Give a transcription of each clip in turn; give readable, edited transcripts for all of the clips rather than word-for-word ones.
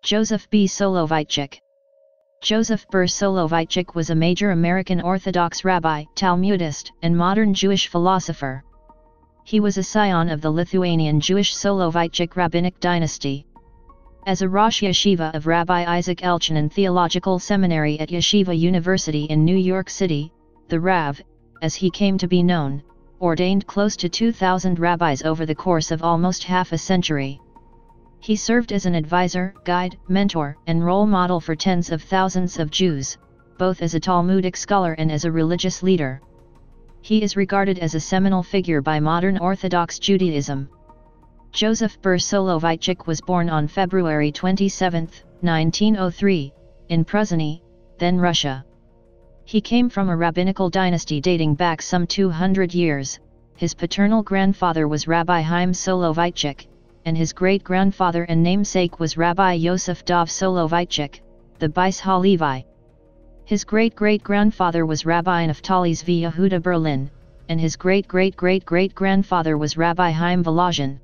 Joseph B. Soloveitchik. Joseph Ber Soloveitchik was a major American Orthodox rabbi, Talmudist, and modern Jewish philosopher. He was a scion of the Lithuanian Jewish Soloveitchik rabbinic dynasty. As a Rosh Yeshiva of Rabbi Isaac Elchanan Theological Seminary at Yeshiva University in New York City, the Rav, as he came to be known, ordained close to 2,000 rabbis over the course of almost half a century. He served as an advisor, guide, mentor, and role model for tens of thousands of Jews, both as a Talmudic scholar and as a religious leader. He is regarded as a seminal figure by modern Orthodox Judaism. Joseph Ber Soloveitchik was born on February 27, 1903, in Pruzhany, then Russia. He came from a rabbinical dynasty dating back some 200 years. His paternal grandfather was Rabbi Chaim Soloveitchik, and his great-grandfather and namesake was Rabbi Yosef Dov Soloveitchik, the Beis HaLevi. His great-great-grandfather was Rabbi Naftali Zvi Yehuda Berlin, and his great-great-great-great-grandfather was Rabbi Chaim Volozhin.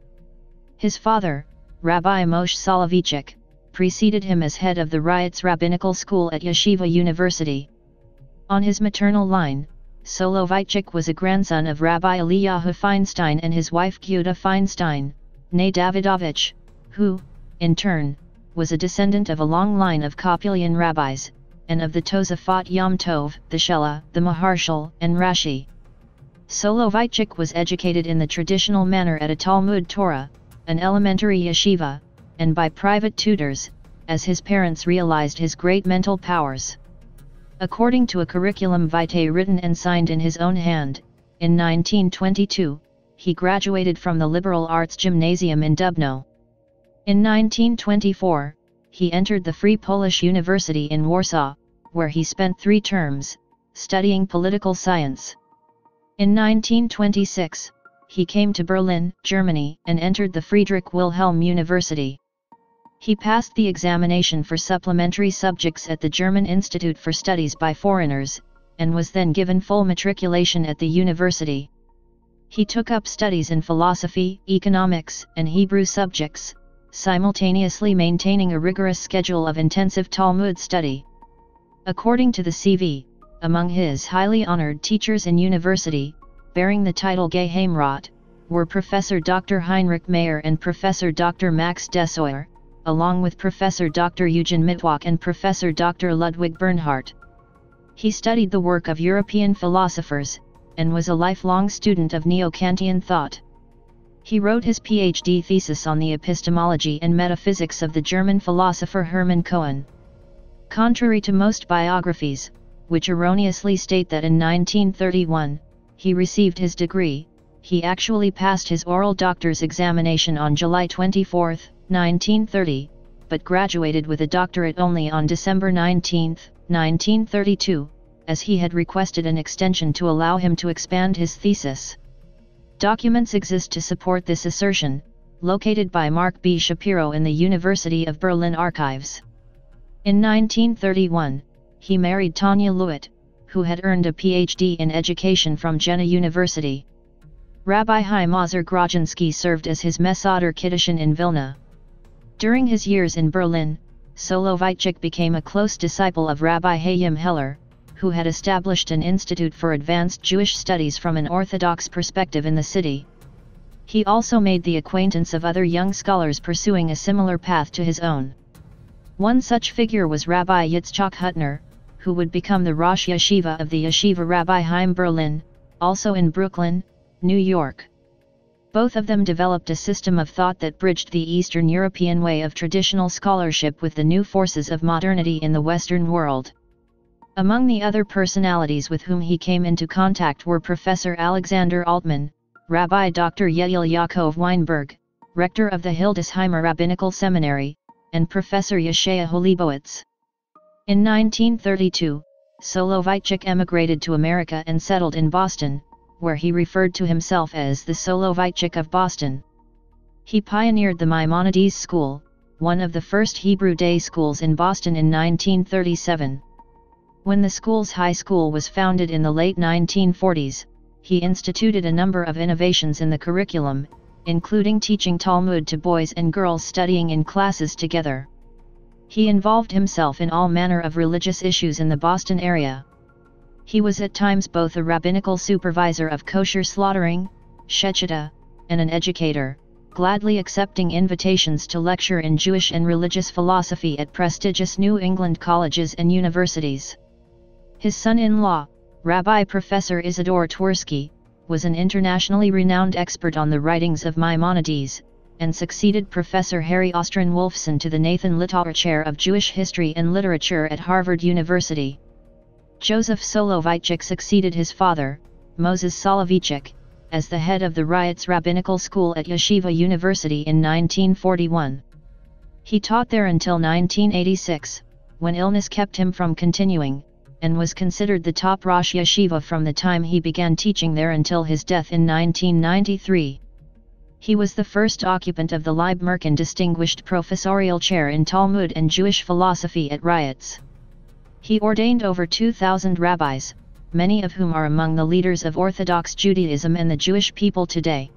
His father, Rabbi Moshe Soloveitchik, preceded him as head of the Rayatz Rabbinical School at Yeshiva University. On his maternal line, Soloveitchik was a grandson of Rabbi Eliyahu Feinstein and his wife Gyuda Feinstein, née Davidovich, who, in turn, was a descendant of a long line of Kopilian rabbis, and of the Tosafot Yom Tov, the Shelah, the Maharshal, and Rashi. Soloveitchik was educated in the traditional manner at a Talmud Torah, an elementary yeshiva, and by private tutors, as his parents realized his great mental powers. According to a curriculum vitae written and signed in his own hand, in 1922, he graduated from the Liberal Arts Gymnasium in Dubno. In 1924, he entered the Free Polish University in Warsaw, where he spent 3 terms, studying political science. In 1926, he came to Berlin, Germany, and entered the Friedrich Wilhelm University. He passed the examination for supplementary subjects at the German Institute for Studies by Foreigners, and was then given full matriculation at the university. He took up studies in philosophy, economics, and Hebrew subjects, simultaneously maintaining a rigorous schedule of intensive Talmud study. According to the CV, among his highly honored teachers in university, bearing the title Geheimrat, were Professor Dr. Heinrich Mayer and Professor Dr. Max Dessoyer, along with Professor Dr. Eugen Mitwak and Professor Dr. Ludwig Bernhardt. He studied the work of European philosophers, and was a lifelong student of Neo-Kantian thought. He wrote his PhD thesis on the epistemology and metaphysics of the German philosopher Hermann Cohen. Contrary to most biographies, which erroneously state that in 1931, he received his degree, he actually passed his oral doctor's examination on July 24, 1930, but graduated with a doctorate only on December 19, 1932, as he had requested an extension to allow him to expand his thesis. Documents exist to support this assertion, located by Mark B. Shapiro in the University of Berlin archives. In 1931, he married Tanya Lewitt, who had earned a PhD in education from Jena University. Rabbi Chaim Ozer Grodzinsky served as his Mesoder Kiddushin in Vilna. During his years in Berlin, Soloveitchik became a close disciple of Rabbi Hayim Heller, who had established an institute for advanced Jewish studies from an Orthodox perspective in the city. He also made the acquaintance of other young scholars pursuing a similar path to his own. One such figure was Rabbi Yitzchak Hutner, who would become the Rosh Yeshiva of the Yeshiva Rabbi Chaim Berlin, also in Brooklyn, New York. Both of them developed a system of thought that bridged the Eastern European way of traditional scholarship with the new forces of modernity in the Western world. Among the other personalities with whom he came into contact were Professor Alexander Altman, Rabbi Dr. Yehiel Yaakov Weinberg, rector of the Hildesheimer Rabbinical Seminary, and Professor Yeshaya Holibowitz. In 1932, Soloveitchik emigrated to America and settled in Boston, where he referred to himself as the Soloveitchik of Boston. He pioneered the Maimonides School, one of the first Hebrew day schools in Boston in 1937. When the school's high school was founded in the late 1940s, he instituted a number of innovations in the curriculum, including teaching Talmud to boys and girls studying in classes together. He involved himself in all manner of religious issues in the Boston area. He was at times both a rabbinical supervisor of kosher slaughtering, shechita, and an educator, gladly accepting invitations to lecture in Jewish and religious philosophy at prestigious New England colleges and universities. His son-in-law, Rabbi Professor Isidore Twersky, was an internationally renowned expert on the writings of Maimonides, and succeeded Professor Harry Ostrin Wolfson to the Nathan Littauer Chair of Jewish History and Literature at Harvard University. Joseph Soloveitchik succeeded his father, Moses Soloveitchik, as the head of the Rayatz Rabbinical School at Yeshiva University in 1941. He taught there until 1986, when illness kept him from continuing, and was considered the top Rosh Yeshiva from the time he began teaching there until his death in 1993. He was the first occupant of the Leib Merkin Distinguished Professorial Chair in Talmud and Jewish Philosophy at Rayatz. He ordained over 2,000 rabbis, many of whom are among the leaders of Orthodox Judaism and the Jewish people today.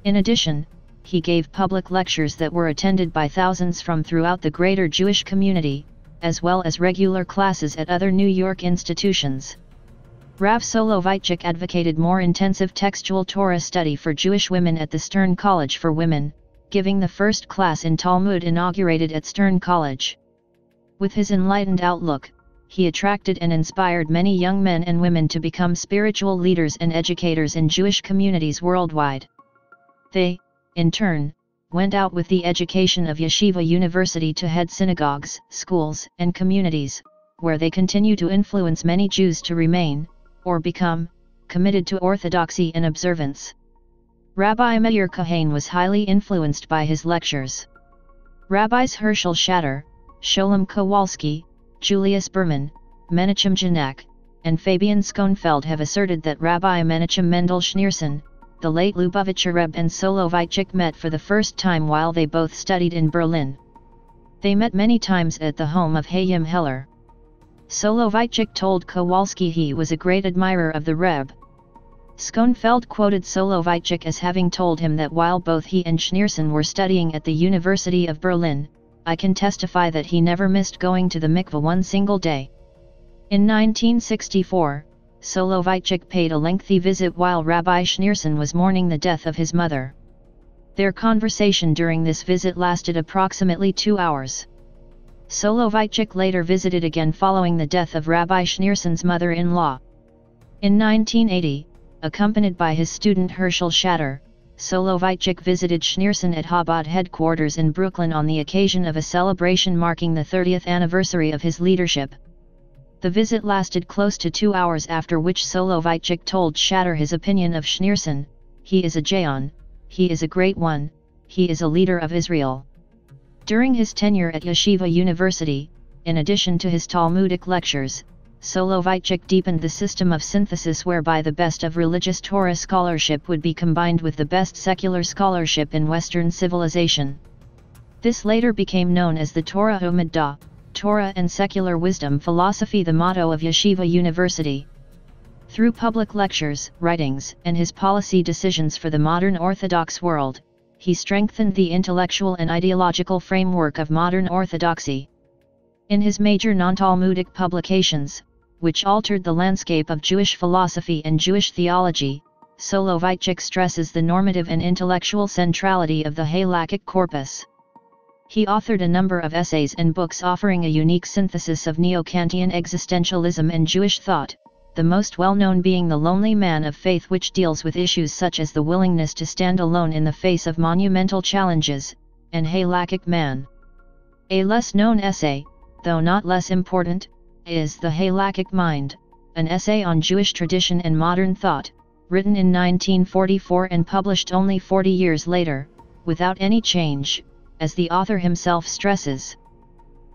In addition, he gave public lectures that were attended by thousands from throughout the greater Jewish community, as well as regular classes at other New York institutions. Rav Soloveitchik advocated more intensive textual Torah study for Jewish women at the Stern College for Women, giving the first class in Talmud inaugurated at Stern College. With his enlightened outlook, he attracted and inspired many young men and women to become spiritual leaders and educators in Jewish communities worldwide. They, in turn, went out with the education of Yeshiva University to head synagogues, schools, and communities, where they continue to influence many Jews to remain, or become, committed to orthodoxy and observance. Rabbi Meir Kahane was highly influenced by his lectures. Rabbis Herschel Shatter, Sholem Kowalski, Julius Berman, Menachem Janak, and Fabian Schoenfeld have asserted that Rabbi Menachem Mendel Schneerson, the late Lubavitcher Rebbe, and Soloveitchik met for the first time while they both studied in Berlin. They met many times at the home of Chaim Heller. Soloveitchik told Kowalski he was a great admirer of the Rebbe. Schoenfeld quoted Soloveitchik as having told him that while both he and Schneerson were studying at the University of Berlin, "I can testify that he never missed going to the mikveh one single day." In 1964, Soloveitchik paid a lengthy visit while Rabbi Schneerson was mourning the death of his mother. Their conversation during this visit lasted approximately 2 hours. Soloveitchik later visited again following the death of Rabbi Schneerson's mother-in-law. In 1980, accompanied by his student Herschel Shatter, Soloveitchik visited Schneerson at Chabad headquarters in Brooklyn on the occasion of a celebration marking the 30th anniversary of his leadership. The visit lasted close to 2 hours, after which Soloveitchik told Shatter his opinion of Schneerson: "He is a Jayon, he is a great one, he is a leader of Israel." During his tenure at Yeshiva University, in addition to his Talmudic lectures, Soloveitchik deepened the system of synthesis whereby the best of religious Torah scholarship would be combined with the best secular scholarship in Western civilization. This later became known as the Torah Umaddah, Torah and Secular Wisdom Philosophy, the motto of Yeshiva University. Through public lectures, writings, and his policy decisions for the modern Orthodox world, he strengthened the intellectual and ideological framework of modern Orthodoxy. In his major non-Talmudic publications, which altered the landscape of Jewish philosophy and Jewish theology, Soloveitchik stresses the normative and intellectual centrality of the Halakhic corpus. He authored a number of essays and books offering a unique synthesis of Neo-Kantian existentialism and Jewish thought, the most well-known being The Lonely Man of Faith, which deals with issues such as the willingness to stand alone in the face of monumental challenges, and Halakhic Man. A less-known essay, though not less important, is The Halakhic Mind, an essay on Jewish tradition and modern thought, written in 1944 and published only 40 years later, without any change, as the author himself stresses.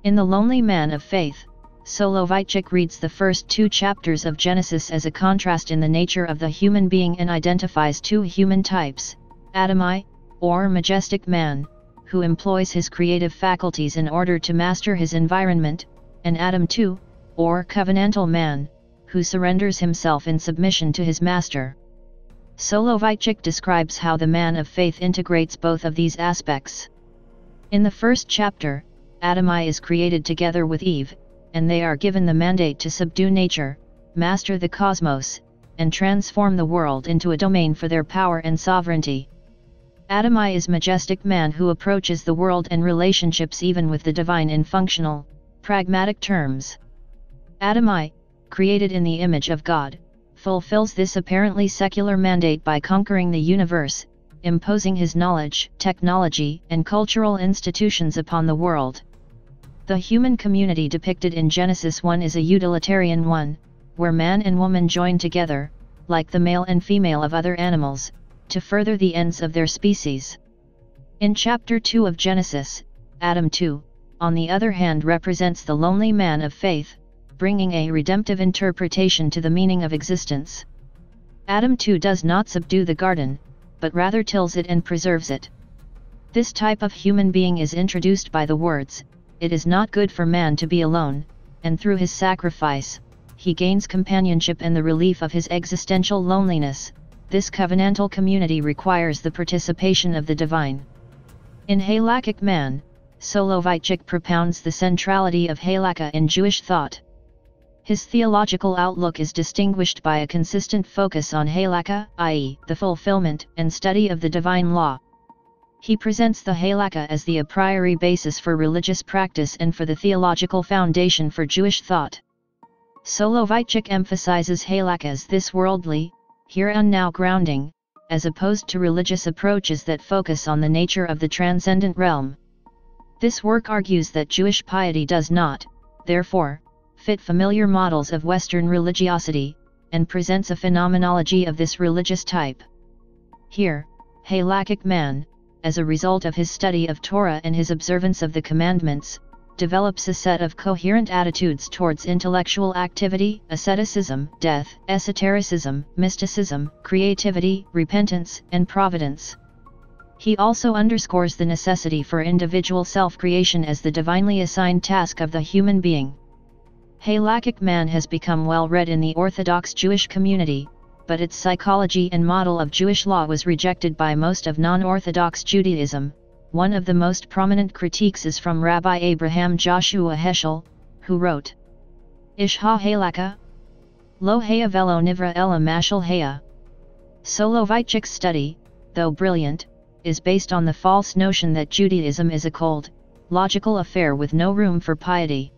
In The Lonely Man of Faith, Soloveitchik reads the first 2 chapters of Genesis as a contrast in the nature of the human being and identifies 2 human types: Adamai, or majestic man, who employs his creative faculties in order to master his environment, and Adam II, or covenantal man, who surrenders himself in submission to his master. Soloveitchik describes how the man of faith integrates both of these aspects. In the first chapter, Adamai is created together with Eve, and they are given the mandate to subdue nature, master the cosmos, and transform the world into a domain for their power and sovereignty. Adamai is majestic man who approaches the world and relationships even with the divine in functional, pragmatic terms. Adamai, created in the image of God, fulfills this apparently secular mandate by conquering the universe, imposing his knowledge, technology, and cultural institutions upon the world. The human community depicted in Genesis 1 is a utilitarian one, where man and woman join together, like the male and female of other animals, to further the ends of their species. In chapter 2 of Genesis, Adam 2, on the other hand, represents the lonely man of faith, bringing a redemptive interpretation to the meaning of existence. Adam 2 does not subdue the garden, but rather tills it and preserves it. This type of human being is introduced by the words, "It is not good for man to be alone," and through his sacrifice, he gains companionship and the relief of his existential loneliness. This covenantal community requires the participation of the divine. In Halakhic Man, Soloveitchik propounds the centrality of Halakha in Jewish thought. His theological outlook is distinguished by a consistent focus on Halakha, i.e., the fulfillment and study of the divine law. He presents the Halakha as the a priori basis for religious practice and for the theological foundation for Jewish thought. Soloveitchik emphasizes Halakha as this worldly, here and now grounding, as opposed to religious approaches that focus on the nature of the transcendent realm. This work argues that Jewish piety does not, therefore, fit familiar models of Western religiosity, and presents a phenomenology of this religious type. Here, Halakhic Man, as a result of his study of Torah and his observance of the commandments, develops a set of coherent attitudes towards intellectual activity, asceticism, death, esotericism, mysticism, creativity, repentance, and providence. He also underscores the necessity for individual self-creation as the divinely assigned task of the human being. Halakhic Man has become well read in the Orthodox Jewish community, but its psychology and model of Jewish law was rejected by most of non-Orthodox Judaism. One of the most prominent critiques is from Rabbi Abraham Joshua Heschel, who wrote, Ish ha-halakha? Lo haya velo nivra ela mashal haya. Soloveitchik's study, though brilliant, is based on the false notion that Judaism is a cold, logical affair with no room for piety.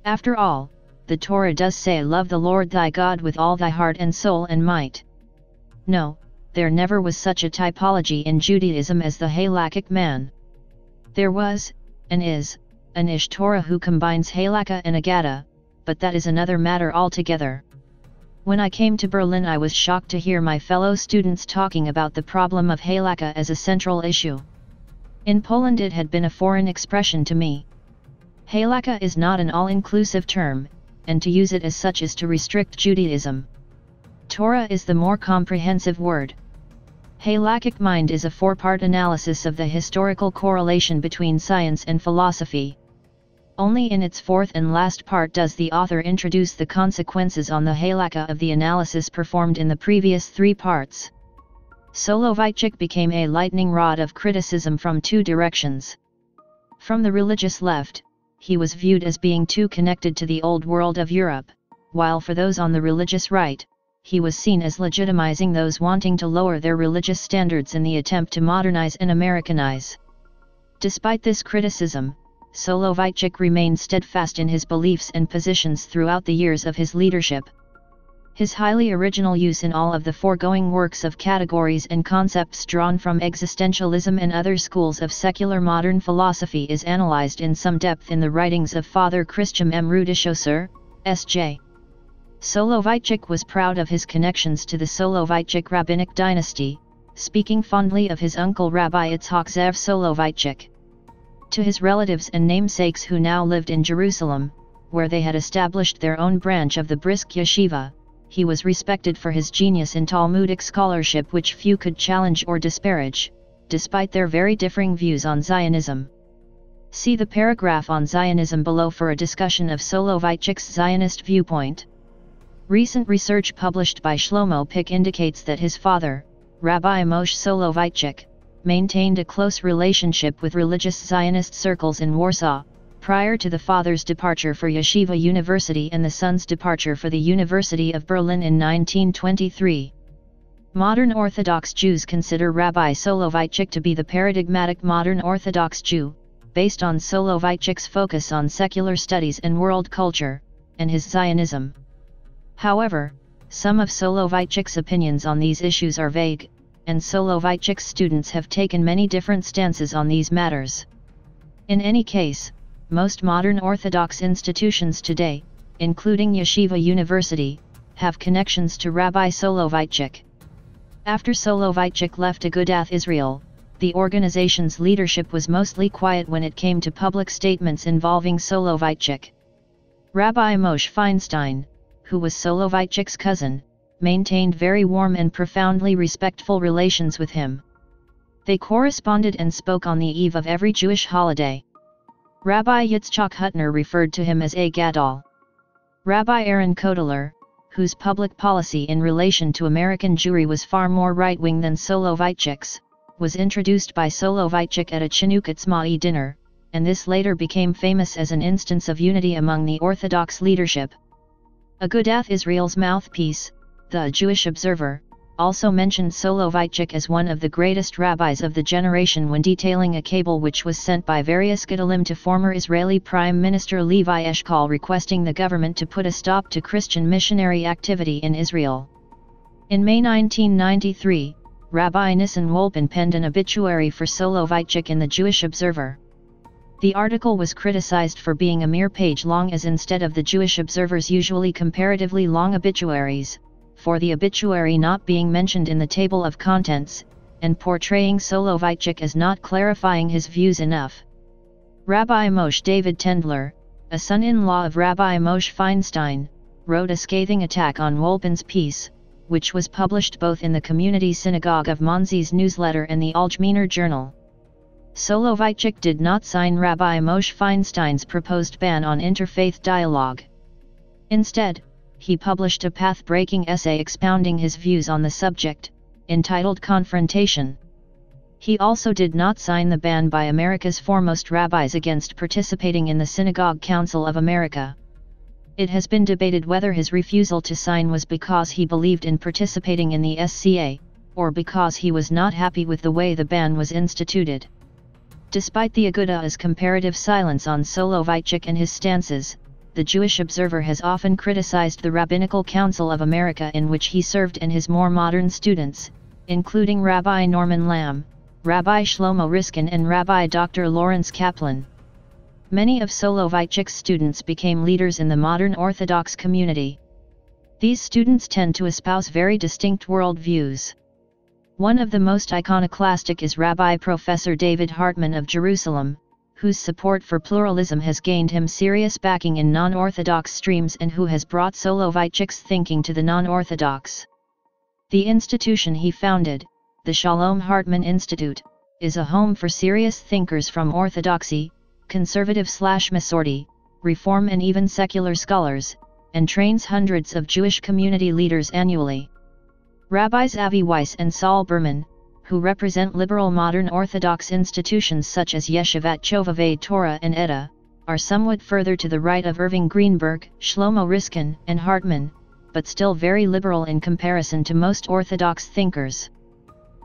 After all, the Torah does say love the Lord thy God with all thy heart and soul and might. No, there never was such a typology in Judaism as the Halakhic Man. There was, and is, an Ish Torah who combines Halakha and Agadah, but that is another matter altogether. When I came to Berlin, I was shocked to hear my fellow students talking about the problem of Halakha as a central issue. In Poland it had been a foreign expression to me. Halakha is not an all-inclusive term, and to use it as such is to restrict Judaism. Torah is the more comprehensive word. Halakhic Mind is a four-part analysis of the historical correlation between science and philosophy. Only in its fourth and last part does the author introduce the consequences on the Halakha of the analysis performed in the previous three parts. Soloveitchik became a lightning rod of criticism from two directions. From the religious left, he was viewed as being too connected to the old world of Europe, while for those on the religious right, he was seen as legitimizing those wanting to lower their religious standards in the attempt to modernize and Americanize. Despite this criticism, Soloveitchik remained steadfast in his beliefs and positions throughout the years of his leadership. His highly original use in all of the foregoing works of categories and concepts drawn from existentialism and other schools of secular modern philosophy is analyzed in some depth in the writings of Father Christian M. Rudishoser, S.J. Soloveitchik was proud of his connections to the Soloveitchik rabbinic dynasty, speaking fondly of his uncle Rabbi Yitzhak Zev Soloveitchik. To his relatives and namesakes who now lived in Jerusalem, where they had established their own branch of the Brisk Yeshiva, he was respected for his genius in Talmudic scholarship which few could challenge or disparage, despite their very differing views on Zionism. See the paragraph on Zionism below for a discussion of Soloveitchik's Zionist viewpoint. Recent research published by Shlomo Pick indicates that his father, Rabbi Moshe Soloveitchik, maintained a close relationship with religious Zionist circles in Warsaw, prior to the father's departure for Yeshiva University and the son's departure for the University of Berlin in 1923. Modern Orthodox Jews consider Rabbi Soloveitchik to be the paradigmatic modern Orthodox Jew, based on Soloveitchik's focus on secular studies and world culture, and his Zionism. However, some of Soloveitchik's opinions on these issues are vague, and Soloveitchik's students have taken many different stances on these matters. In any case, most modern Orthodox institutions today, including Yeshiva University, have connections to Rabbi Soloveitchik. After Soloveitchik left Agudath Israel, the organization's leadership was mostly quiet when it came to public statements involving Soloveitchik. Rabbi Moshe Feinstein, who was Soloveitchik's cousin, maintained very warm and profoundly respectful relations with him. They corresponded and spoke on the eve of every Jewish holiday. Rabbi Yitzchak Hutner referred to him as a Gadol. Rabbi Aaron Kotler, whose public policy in relation to American Jewry was far more right-wing than Soloveitchik's, was introduced by Soloveitchik at a Chanukah Tzma'i dinner, and this later became famous as an instance of unity among the Orthodox leadership. Agudath Israel's mouthpiece, the Jewish Observer, also mentioned Soloveitchik as one of the greatest rabbis of the generation when detailing a cable which was sent by various Gedolim to former Israeli Prime Minister Levi Eshkol requesting the government to put a stop to Christian missionary activity in Israel. In May 1993, Rabbi Nissan Wolpin penned an obituary for Soloveitchik in the Jewish Observer. The article was criticized for being a mere page long, as instead of the Jewish Observer's usually comparatively long obituaries, for the obituary not being mentioned in the table of contents, and portraying Soloveitchik as not clarifying his views enough. Rabbi Moshe David Tendler, a son-in-law of Rabbi Moshe Feinstein, wrote a scathing attack on Wolpin's piece, which was published both in the Community Synagogue of Monzi's newsletter and the Algemeiner Journal. Soloveitchik did not sign Rabbi Moshe Feinstein's proposed ban on interfaith dialogue. Instead, he published a path-breaking essay expounding his views on the subject, entitled Confrontation. He also did not sign the ban by America's foremost rabbis against participating in the Synagogue Council of America. It has been debated whether his refusal to sign was because he believed in participating in the SCA, or because he was not happy with the way the ban was instituted. Despite the Aguda's comparative silence on Soloveitchik and his stances, the Jewish Observer has often criticized the Rabbinical Council of America in which he served and his more modern students, including Rabbi Norman Lamm, Rabbi Shlomo Riskin and Rabbi Dr. Lawrence Kaplan. Many of Soloveitchik's students became leaders in the modern Orthodox community. These students tend to espouse very distinct worldviews. One of the most iconoclastic is Rabbi Professor David Hartman of Jerusalem, whose support for pluralism has gained him serious backing in non-Orthodox streams and who has brought Soloveitchik's thinking to the non-Orthodox. The institution he founded, the Shalom Hartman Institute, is a home for serious thinkers from Orthodoxy, conservative/Masorti, Reform and even secular scholars, and trains hundreds of Jewish community leaders annually. Rabbis Avi Weiss and Saul Berman, who represent liberal modern Orthodox institutions such as Yeshivat Chovevei Torah and Eda, are somewhat further to the right of Irving Greenberg, Shlomo Riskin, and Hartman, but still very liberal in comparison to most Orthodox thinkers.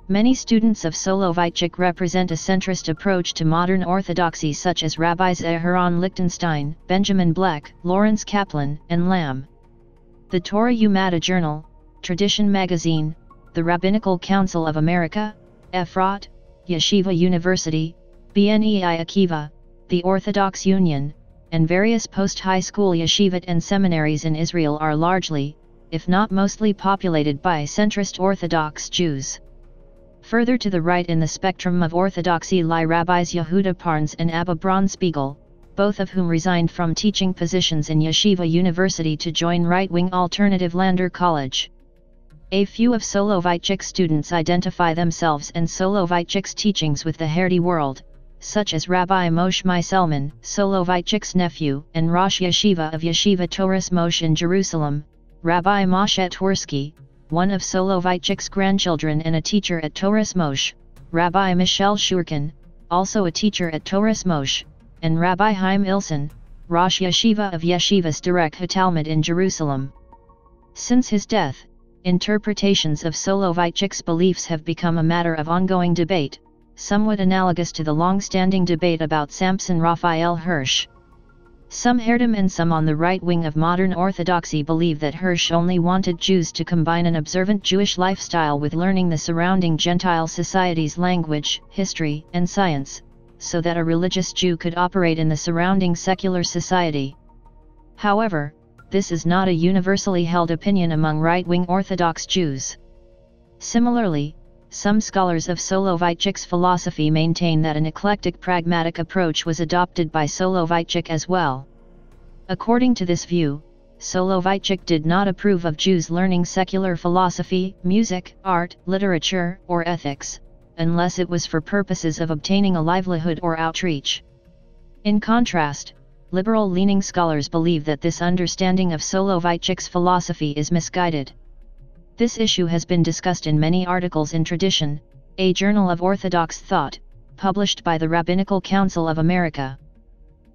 Many students of Soloveitchik represent a centrist approach to modern Orthodoxy such as Rabbis Aharon Lichtenstein, Benjamin Bleck, Lawrence Kaplan, and Lamb. The Torah Umada Journal, Tradition Magazine, the Rabbinical Council of America, Efrat, Yeshiva University, Bnei Akiva, the Orthodox Union, and various post-high school yeshivot and seminaries in Israel are largely, if not mostly populated by centrist Orthodox Jews. Further to the right in the spectrum of Orthodoxy lie Rabbis Yehuda Parnes and Abba Bronspiegel, both of whom resigned from teaching positions in Yeshiva University to join right-wing alternative Lander College. A few of Soloveitchik's students identify themselves and Soloveitchik's teachings with the Haredi world, such as Rabbi Moshe Meiselman, Soloveitchik's nephew and Rosh Yeshiva of Yeshiva Toras Moshe in Jerusalem, Rabbi Moshe Twersky, one of Soloveitchik's grandchildren and a teacher at Toras Moshe, Rabbi Michel Shurkin, also a teacher at Toras Moshe, and Rabbi Chaim Ilson, Rosh Yeshiva of Yeshivas Derech HaTalmud in Jerusalem. Since his death, interpretations of Soloveitchik's beliefs have become a matter of ongoing debate, somewhat analogous to the long-standing debate about Samson Raphael Hirsch. Some Haredim and some on the right wing of modern Orthodoxy believe that Hirsch only wanted Jews to combine an observant Jewish lifestyle with learning the surrounding Gentile society's language, history, and science, so that a religious Jew could operate in the surrounding secular society. However, this is not a universally held opinion among right-wing Orthodox Jews. Similarly, some scholars of Soloveitchik's philosophy maintain that an eclectic pragmatic approach was adopted by Soloveitchik as well. According to this view, Soloveitchik did not approve of Jews learning secular philosophy, music, art, literature, or ethics, unless it was for purposes of obtaining a livelihood or outreach. In contrast, liberal-leaning scholars believe that this understanding of Soloveitchik's philosophy is misguided. This issue has been discussed in many articles in Tradition, a journal of Orthodox thought, published by the Rabbinical Council of America.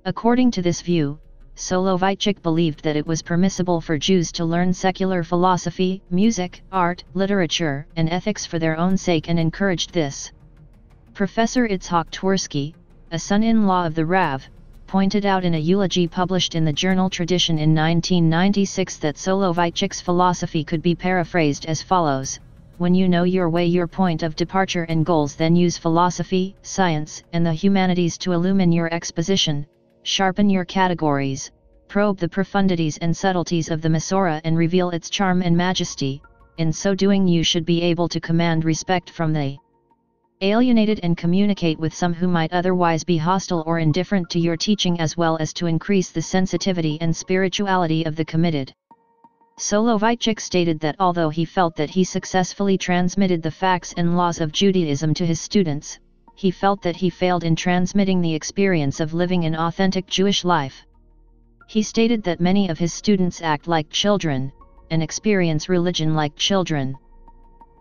According to this view, Soloveitchik believed that it was permissible for Jews to learn secular philosophy, music, art, literature, and ethics for their own sake and encouraged this. Professor Itzhak Twersky, a son-in-law of the Rav, pointed out in a eulogy published in the journal Tradition in 1996 that Soloveitchik's philosophy could be paraphrased as follows: when you know your way, your point of departure and goals, then use philosophy, science, and the humanities to illumine your exposition, sharpen your categories, probe the profundities and subtleties of the Masorah and reveal its charm and majesty. In so doing you should be able to command respect from the alienated and communicate with some who might otherwise be hostile or indifferent to your teaching, as well as to increase the sensitivity and spirituality of the committed. Soloveitchik stated that although he felt that he successfully transmitted the facts and laws of Judaism to his students, he felt that he failed in transmitting the experience of living an authentic Jewish life. He stated that many of his students act like children, and experience religion like children.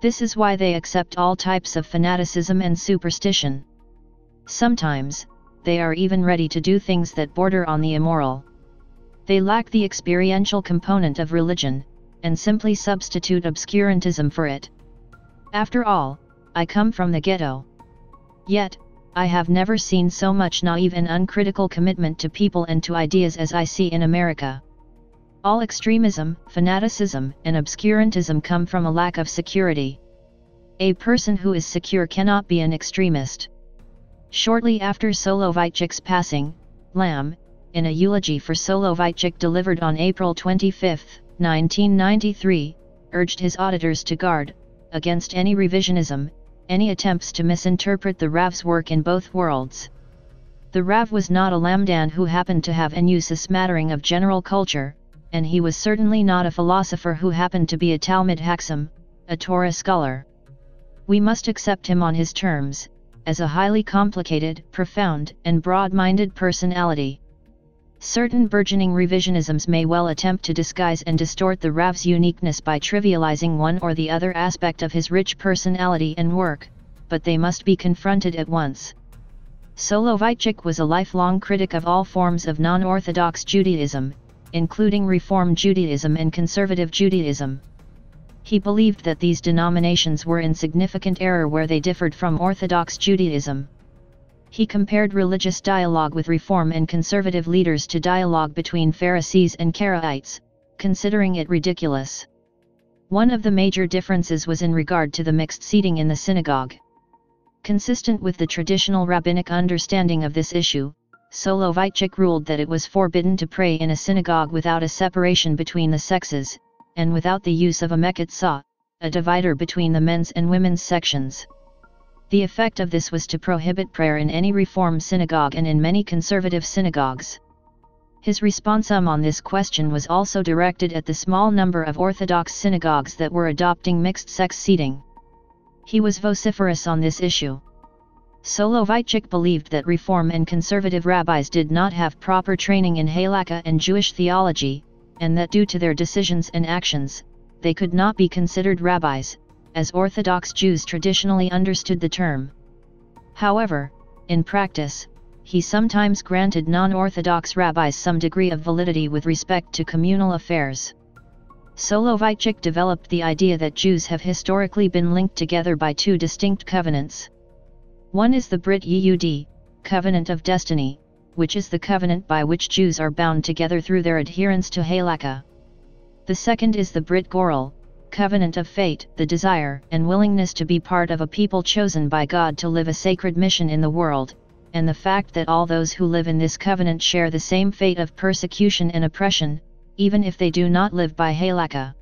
This is why they accept all types of fanaticism and superstition. Sometimes, they are even ready to do things that border on the immoral. They lack the experiential component of religion, and simply substitute obscurantism for it. After all, I come from the ghetto. Yet, I have never seen so much naive and uncritical commitment to people and to ideas as I see in America. All extremism, fanaticism, and obscurantism come from a lack of security. A person who is secure cannot be an extremist. Shortly after Soloveitchik's passing, Lamb, in a eulogy for Soloveitchik delivered on April 25, 1993, urged his auditors to guard against any revisionism, any attempts to misinterpret the Rav's work in both worlds. The Rav was not a lamdan who happened to have and use a smattering of general culture, and he was certainly not a philosopher who happened to be a Talmud Haksam, a Torah scholar. We must accept him on his terms, as a highly complicated, profound, and broad-minded personality. Certain burgeoning revisionisms may well attempt to disguise and distort the Rav's uniqueness by trivializing one or the other aspect of his rich personality and work, but they must be confronted at once. Soloveitchik was a lifelong critic of all forms of non-Orthodox Judaism, including Reform Judaism and Conservative Judaism. He believed that these denominations were in significant error where they differed from Orthodox Judaism. He compared religious dialogue with Reform and Conservative leaders to dialogue between Pharisees and Karaites, considering it ridiculous. One of the major differences was in regard to the mixed seating in the synagogue. Consistent with the traditional rabbinic understanding of this issue, Soloveitchik ruled that it was forbidden to pray in a synagogue without a separation between the sexes, and without the use of a mekitzah, a divider between the men's and women's sections. The effect of this was to prohibit prayer in any Reform synagogue and in many conservative synagogues. His responsum on this question was also directed at the small number of Orthodox synagogues that were adopting mixed-sex seating. He was vociferous on this issue. Soloveitchik believed that Reform and Conservative rabbis did not have proper training in Halakha and Jewish theology, and that due to their decisions and actions, they could not be considered rabbis, as Orthodox Jews traditionally understood the term. However, in practice, he sometimes granted non-Orthodox rabbis some degree of validity with respect to communal affairs. Soloveitchik developed the idea that Jews have historically been linked together by two distinct covenants. One is the Brit Yehudi, Covenant of Destiny, which is the covenant by which Jews are bound together through their adherence to Halakha. The second is the Brit Goral, Covenant of Fate, the desire and willingness to be part of a people chosen by God to live a sacred mission in the world, and the fact that all those who live in this covenant share the same fate of persecution and oppression, even if they do not live by Halakha.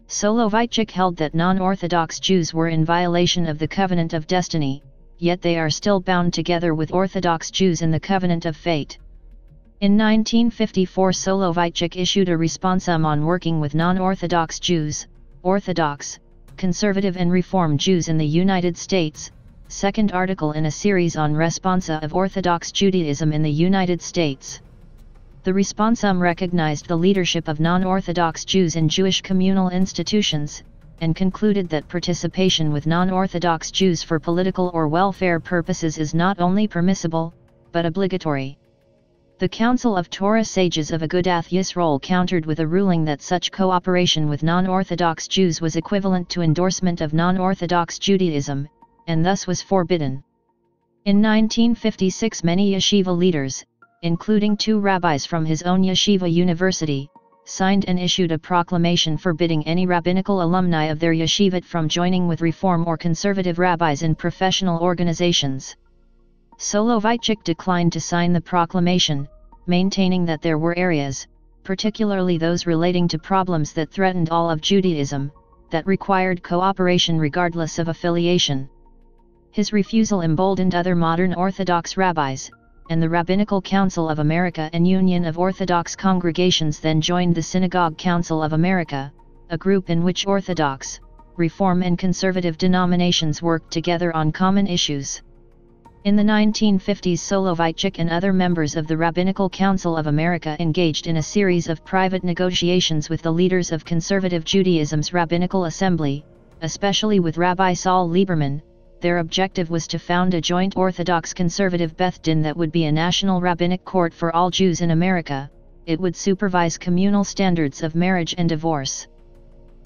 Soloveitchik held that non-Orthodox Jews were in violation of the Covenant of Destiny, yet they are still bound together with Orthodox Jews in the Covenant of Fate. In 1954 Soloveitchik issued a responsum on working with non-Orthodox Jews, Orthodox, Conservative and Reform Jews in the United States, second article in a series on Responsa of Orthodox Judaism in the United States. The responsum recognized the leadership of non-Orthodox Jews in Jewish communal institutions, and concluded that participation with non-Orthodox Jews for political or welfare purposes is not only permissible, but obligatory. The Council of Torah Sages of Agudath Yisrael countered with a ruling that such cooperation with non-Orthodox Jews was equivalent to endorsement of non-Orthodox Judaism, and thus was forbidden. In 1956 many yeshiva leaders, including two rabbis from his own yeshiva university, signed and issued a proclamation forbidding any rabbinical alumni of their yeshivat from joining with Reform or Conservative rabbis in professional organizations. Soloveitchik declined to sign the proclamation, maintaining that there were areas, particularly those relating to problems that threatened all of Judaism, that required cooperation regardless of affiliation. His refusal emboldened other modern Orthodox rabbis, and the Rabbinical Council of America and Union of Orthodox Congregations then joined the Synagogue Council of America, a group in which Orthodox, Reform and Conservative denominations worked together on common issues. In the 1950s Soloveitchik and other members of the Rabbinical Council of America engaged in a series of private negotiations with the leaders of Conservative Judaism's Rabbinical Assembly, especially with Rabbi Saul Lieberman. Their objective was to found a joint Orthodox Conservative Beth Din that would be a national rabbinic court for all Jews in America. It would supervise communal standards of marriage and divorce.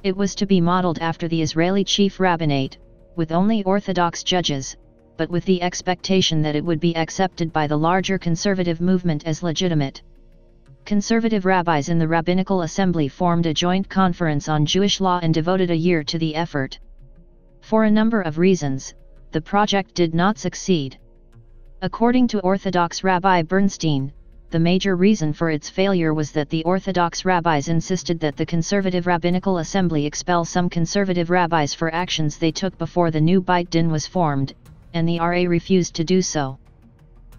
It was to be modeled after the Israeli Chief Rabbinate, with only Orthodox judges, but with the expectation that it would be accepted by the larger conservative movement as legitimate. Conservative rabbis in the Rabbinical Assembly formed a joint conference on Jewish law and devoted a year to the effort. For a number of reasons, the project did not succeed. According to Orthodox Rabbi Bernstein, the major reason for its failure was that the Orthodox rabbis insisted that the Conservative Rabbinical Assembly expel some conservative rabbis for actions they took before the new Beit Din was formed, and the RA refused to do so.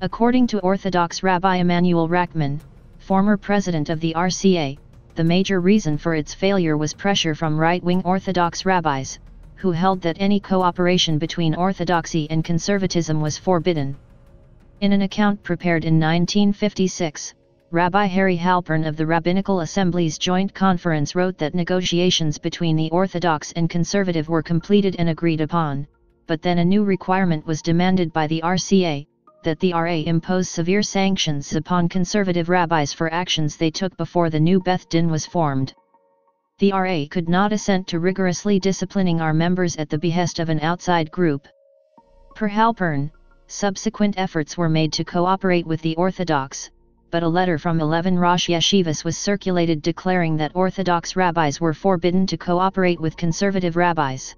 According to Orthodox Rabbi Emanuel Rachman, former president of the RCA, the major reason for its failure was pressure from right-wing Orthodox rabbis, who held that any cooperation between Orthodoxy and conservatism was forbidden. In an account prepared in 1956, Rabbi Harry Halpern of the Rabbinical Assembly's Joint Conference wrote that negotiations between the Orthodox and conservative were completed and agreed upon, but then a new requirement was demanded by the RCA, that the RA impose severe sanctions upon conservative rabbis for actions they took before the new Beth Din was formed. The RA could not assent to rigorously disciplining our members at the behest of an outside group. Per Halpern, subsequent efforts were made to cooperate with the Orthodox, but a letter from 11 Rosh Yeshivas was circulated declaring that Orthodox rabbis were forbidden to cooperate with conservative rabbis.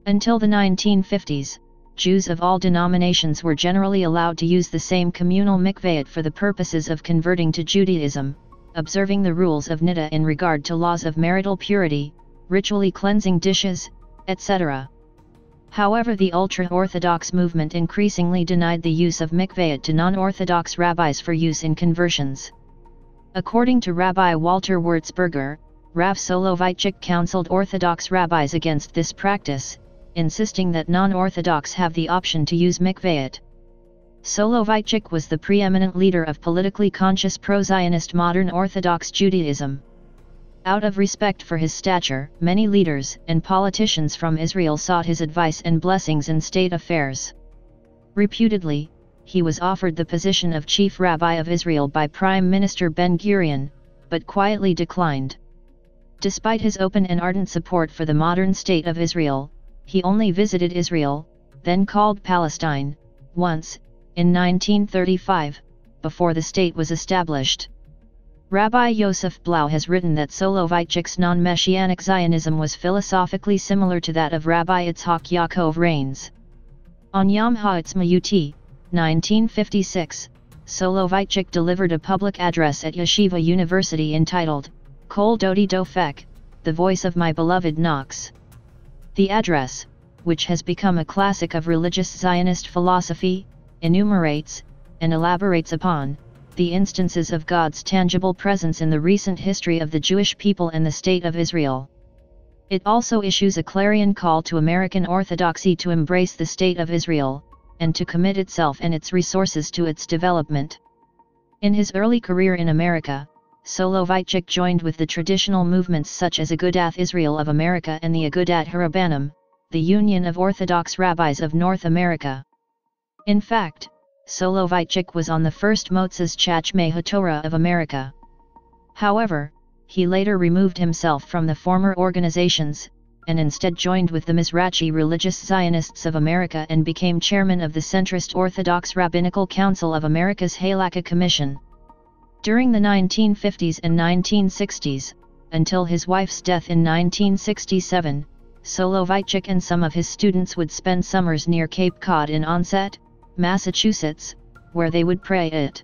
Until the 1950s, Jews of all denominations were generally allowed to use the same communal mikvayot for the purposes of converting to Judaism, observing the rules of Niddah in regard to laws of marital purity, ritually cleansing dishes, etc. However, the ultra-Orthodox movement increasingly denied the use of mikvayot to non-Orthodox rabbis for use in conversions. According to Rabbi Walter Wurzburger, Rav Soloveitchik counseled Orthodox rabbis against this practice, insisting that non-Orthodox have the option to use mikvayot. Soloveitchik was the preeminent leader of politically conscious pro-Zionist modern Orthodox Judaism. Out of respect for his stature, many leaders and politicians from Israel sought his advice and blessings in state affairs. Reputedly, he was offered the position of chief rabbi of Israel by Prime Minister Ben-Gurion, but quietly declined. Despite his open and ardent support for the modern state of Israel, he only visited Israel, then called Palestine, once, in 1935, before the state was established. Rabbi Yosef Blau has written that Soloveitchik's non-Messianic Zionism was philosophically similar to that of Rabbi Yitzhak Yaakov Reins. On Yom Ha'atzmaut, 1956, Soloveitchik delivered a public address at Yeshiva University entitled, Kol Dodi Dofek, The Voice of My Beloved Knocks. The address, which has become a classic of religious Zionist philosophy, enumerates, and elaborates upon, the instances of God's tangible presence in the recent history of the Jewish people and the State of Israel. It also issues a clarion call to American Orthodoxy to embrace the State of Israel, and to commit itself and its resources to its development. In his early career in America, Soloveitchik joined with the traditional movements such as Agudath Israel of America and the Agudath Harabanim, the Union of Orthodox Rabbis of North America. In fact, Soloveitchik was on the first Motzes Chachmei HaTorah of America. However, he later removed himself from the former organizations, and instead joined with the Mizrachi Religious Zionists of America and became chairman of the centrist Orthodox Rabbinical Council of America's Halakha Commission. During the 1950s and 1960s, until his wife's death in 1967, Soloveitchik and some of his students would spend summers near Cape Cod in Onset, Massachusetts, where they would pray at